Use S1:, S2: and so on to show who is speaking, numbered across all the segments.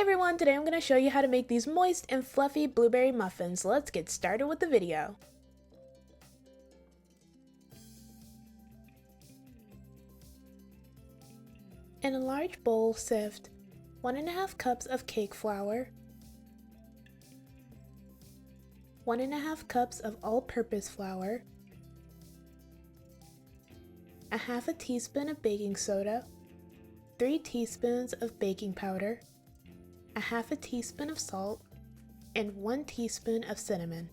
S1: Hey everyone, today I'm going to show you how to make these moist and fluffy blueberry muffins. Let's get started with the video. In a large bowl, sift 1½ cups of cake flour, 1½ cups of all-purpose flour, a half a teaspoon of baking soda, 3 teaspoons of baking powder, a half a teaspoon of salt, and 1 teaspoon of cinnamon.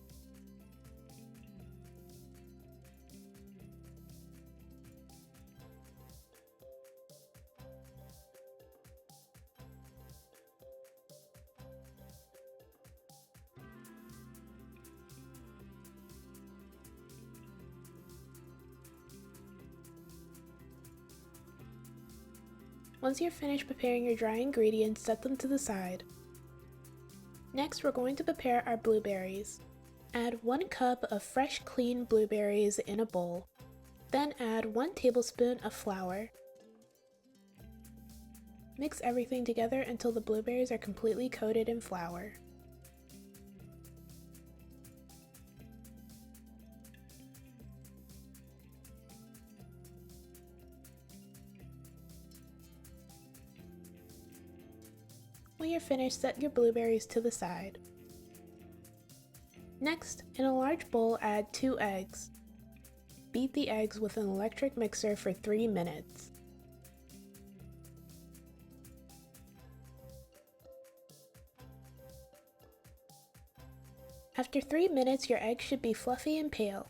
S1: Once you're finished preparing your dry ingredients, set them to the side. Next, we're going to prepare our blueberries. Add 1 cup of fresh, clean blueberries in a bowl. Then add 1 tablespoon of flour. Mix everything together until the blueberries are completely coated in flour. When you're finished, set your blueberries to the side. Next, in a large bowl, add 2 eggs. Beat the eggs with an electric mixer for 3 minutes. After 3 minutes, your eggs should be fluffy and pale.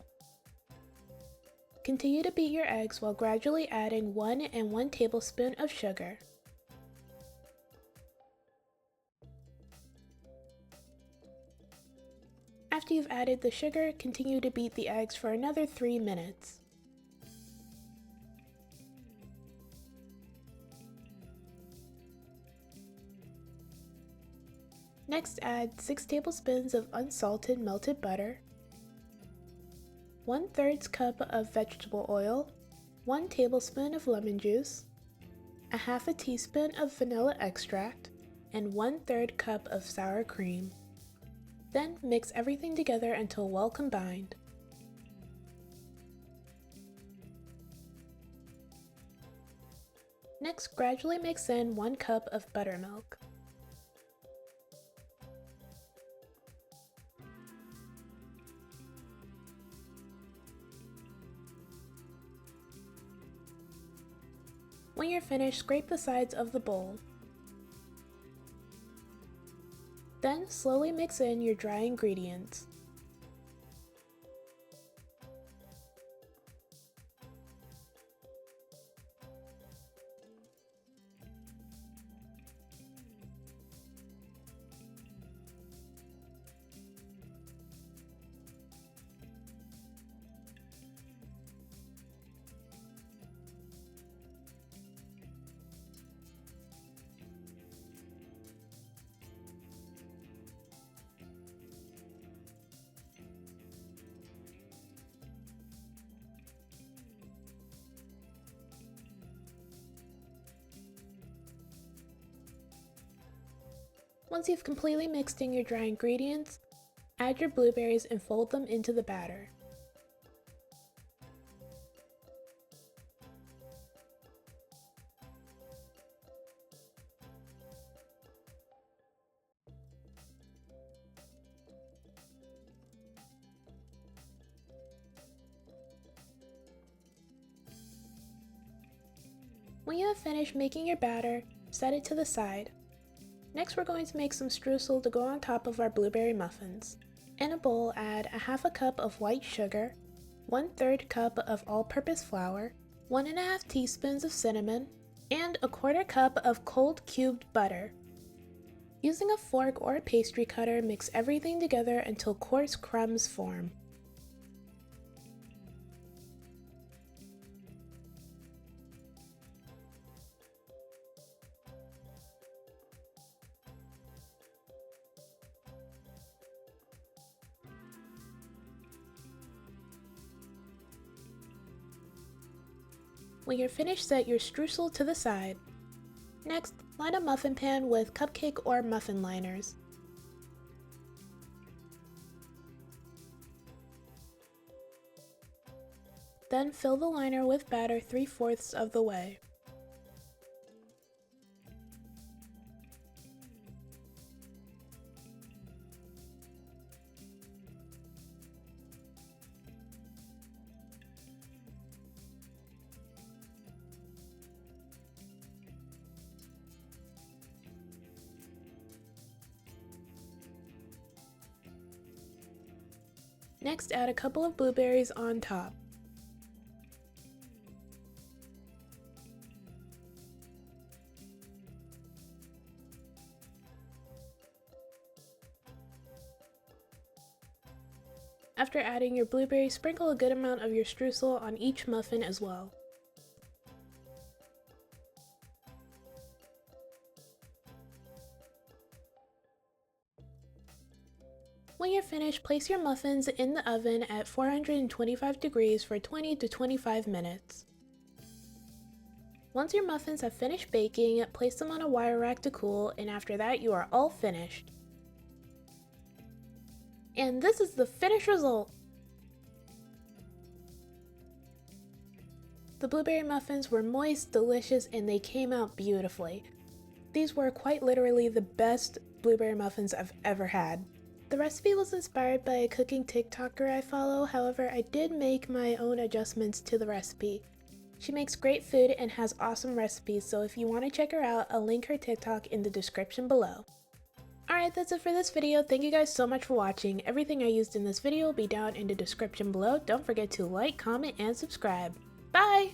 S1: Continue to beat your eggs while gradually adding 1 and 1 tablespoon of sugar. After you've added the sugar, continue to beat the eggs for another 3 minutes. Next, add 6 tablespoons of unsalted melted butter, 1/3 cup of vegetable oil, 1 tablespoon of lemon juice, a half a teaspoon of vanilla extract, and 1/3 cup of sour cream. Then mix everything together until well combined. Next, gradually mix in 1 cup of buttermilk. When you're finished, scrape the sides of the bowl. Then slowly mix in your dry ingredients. Once you've completely mixed in your dry ingredients, add your blueberries and fold them into the batter. When you have finished making your batter, set it to the side. Next, we're going to make some streusel to go on top of our blueberry muffins. In a bowl, add a half a cup of white sugar, 1/3 cup of all-purpose flour, 1½ teaspoons of cinnamon, and a 1/4 cup of cold cubed butter. Using a fork or a pastry cutter, mix everything together until coarse crumbs form. When you're finished, set your streusel to the side. Next, line a muffin pan with cupcake or muffin liners. Then fill the liner with batter 3/4 of the way. Next, add a couple of blueberries on top. After adding your blueberries, sprinkle a good amount of your streusel on each muffin as well. When you're finished, place your muffins in the oven at 425 degrees for 20 to 25 minutes. Once your muffins have finished baking, place them on a wire rack to cool, and after that you are all finished. And this is the finished result! The blueberry muffins were moist, delicious, and they came out beautifully. These were quite literally the best blueberry muffins I've ever had. The recipe was inspired by a cooking TikToker I follow, however I did make my own adjustments to the recipe. She makes great food and has awesome recipes, so if you want to check her out, I'll link her TikTok in the description below. Alright, that's it for this video. Thank you guys so much for watching. Everything I used in this video will be down in the description below. Don't forget to like, comment, and subscribe. Bye!